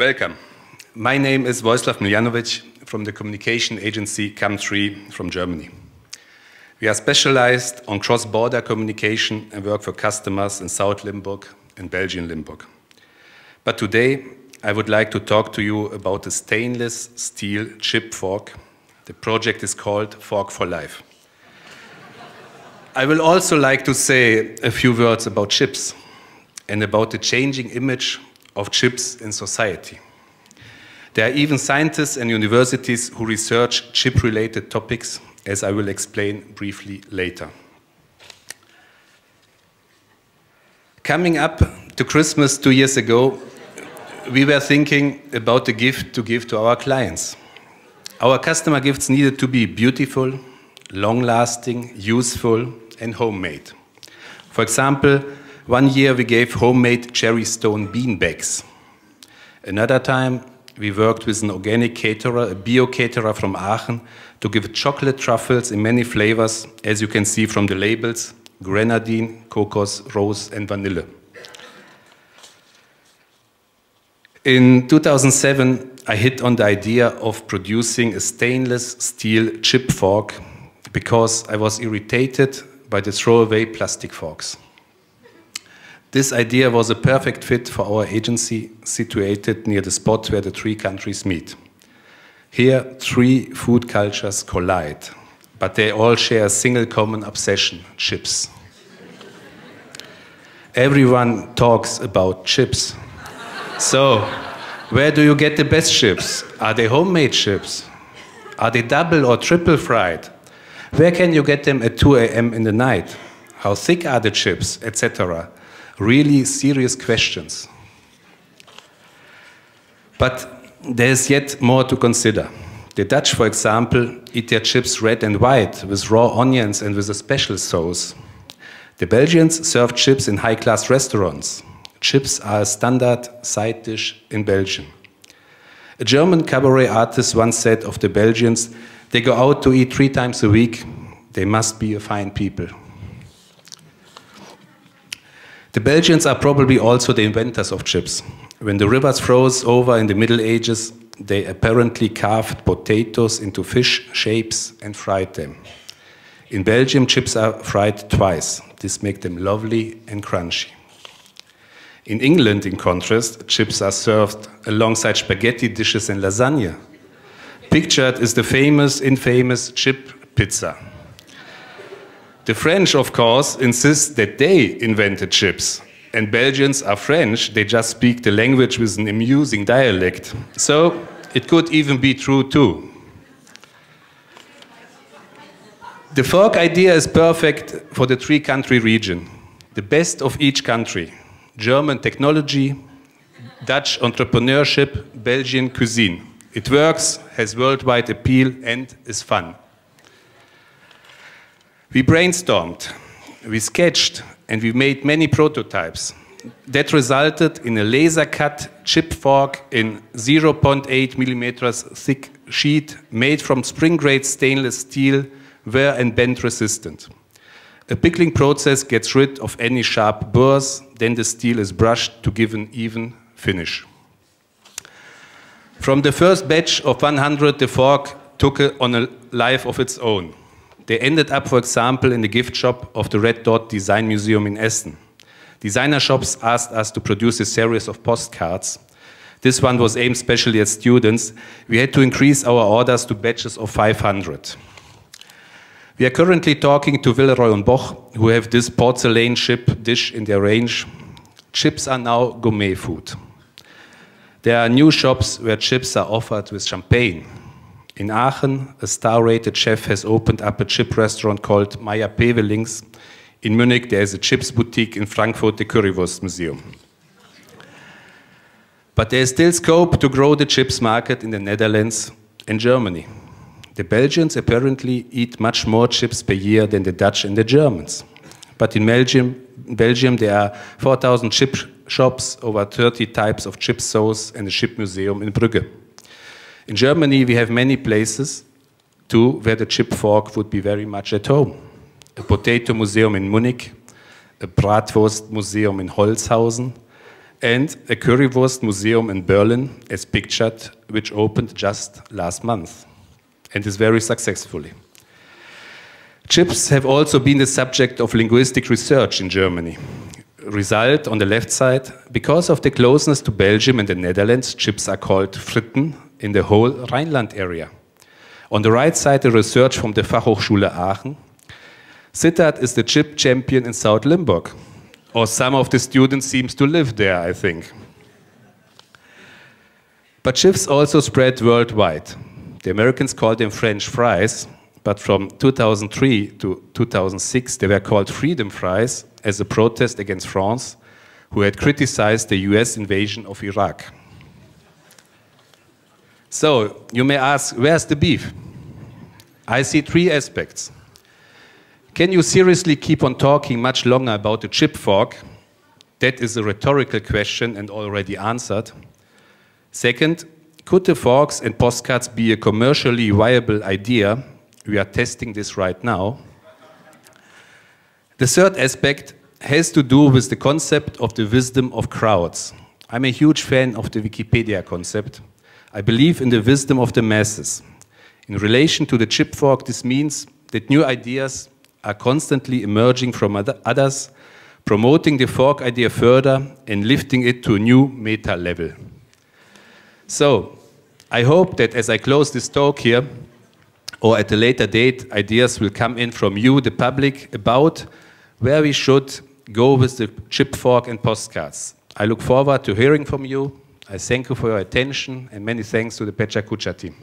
Welcome. My name is Vojislav Miljanovic from the communication agency CAM3 from Germany. We are specialized on cross-border communication and work for customers in South Limburg and Belgian Limburg. But today, I would like to talk to you about a stainless steel chip fork. The project is called Fork for Life. I will also like to say a few words about chips and about the changing image of chips in society. There are even scientists and universities who research chip-related topics, as I will explain briefly later. Coming up to Christmas 2 years ago, we were thinking about the gift to give to our clients. Our customer gifts needed to be beautiful, long-lasting, useful, and homemade. For example, one year we gave homemade cherry stone bean bags. Another time we worked with an organic caterer, a bio caterer from Aachen, to give chocolate truffles in many flavors, as you can see from the labels: grenadine, cocos, rose, and vanilla. In 2007, I hit on the idea of producing a stainless steel chip fork because I was irritated by the throwaway plastic forks. This idea was a perfect fit for our agency situated near the spot where the three countries meet. Here, three food cultures collide, but they all share a single common obsession: chips. Everyone talks about chips. So, where do you get the best chips? Are they homemade chips? Are they double or triple fried? Where can you get them at 2 a.m. in the night? How thick are the chips, etc.? Really serious questions. But there's yet more to consider. The Dutch, for example, eat their chips red and white with raw onions and with a special sauce. The Belgians serve chips in high-class restaurants. Chips are a standard side dish in Belgium. A German cabaret artist once said of the Belgians, they go out to eat 3 times a week. They must be a fine people. The Belgians are probably also the inventors of chips. When the rivers froze over in the Middle Ages, they apparently carved potatoes into fish shapes and fried them. In Belgium, chips are fried twice. This makes them lovely and crunchy. In England, in contrast, chips are served alongside spaghetti dishes and lasagna. Pictured is the infamous chip pizza. The French, of course, insist that they invented chips. And Belgians are French, they just speak the language with an amusing dialect. So it could even be true too. The fork idea is perfect for the 3-country region. The best of each country: German technology, Dutch entrepreneurship, Belgian cuisine. It works, has worldwide appeal, and is fun. We brainstormed, we sketched, and we made many prototypes. That resulted in a laser-cut chip fork in 0.8 millimeters thick sheet made from spring-grade stainless steel, wear and bend resistant. A pickling process gets rid of any sharp burrs, then the steel is brushed to give an even finish. From the first batch of 100, the fork took on a life of its own. They ended up, for example, in the gift shop of the Red Dot Design Museum in Essen. Designer shops asked us to produce a series of postcards. This one was aimed specially at students. We had to increase our orders to batches of 500. We are currently talking to Villeroy and Boch, who have this porcelain chip dish in their range. Chips are now gourmet food. There are new shops where chips are offered with champagne. In Aachen, a star-rated chef has opened up a chip restaurant called Meyer Pevelings. In Munich, there is a chips boutique. In Frankfurt, the Currywurst Museum. But there is still scope to grow the chips market in the Netherlands and Germany. The Belgians apparently eat much more chips per year than the Dutch and the Germans. But in Belgium there are 4,000 chip shops, over 30 types of chip sauce, and a chip museum in Brugge. In Germany, we have many places, too, where the chip fork would be very much at home. A potato museum in Munich, a Bratwurst museum in Holzhausen, and a Currywurst museum in Berlin, as pictured, which opened just last month and is very successfully. Chips have also been the subject of linguistic research in Germany. Result on the left side, because of the closeness to Belgium and the Netherlands, chips are called Fritten in the whole Rhineland area. On the right side, the research from the Fachhochschule Aachen. Sittard is the chip champion in South Limburg. Or some of the students seems to live there, I think. But chips also spread worldwide. The Americans called them French fries, but from 2003 to 2006 they were called freedom fries as a protest against France, who had criticized the US invasion of Iraq. So, you may ask, where's the beef? I see three aspects. Can you seriously keep on talking much longer about the chip fork? That is a rhetorical question and already answered. Second, could the forks and postcards be a commercially viable idea? We are testing this right now. The third aspect has to do with the concept of the wisdom of crowds. I'm a huge fan of the Wikipedia concept. I believe in the wisdom of the masses. In relation to the chip fork, this means that new ideas are constantly emerging from others, promoting the fork idea further and lifting it to a new meta level. So, I hope that as I close this talk here, or at a later date, ideas will come in from you, the public, about where we should go with the chip fork and postcards. I look forward to hearing from you. I thank you for your attention, and many thanks to the Pecha Kucha team.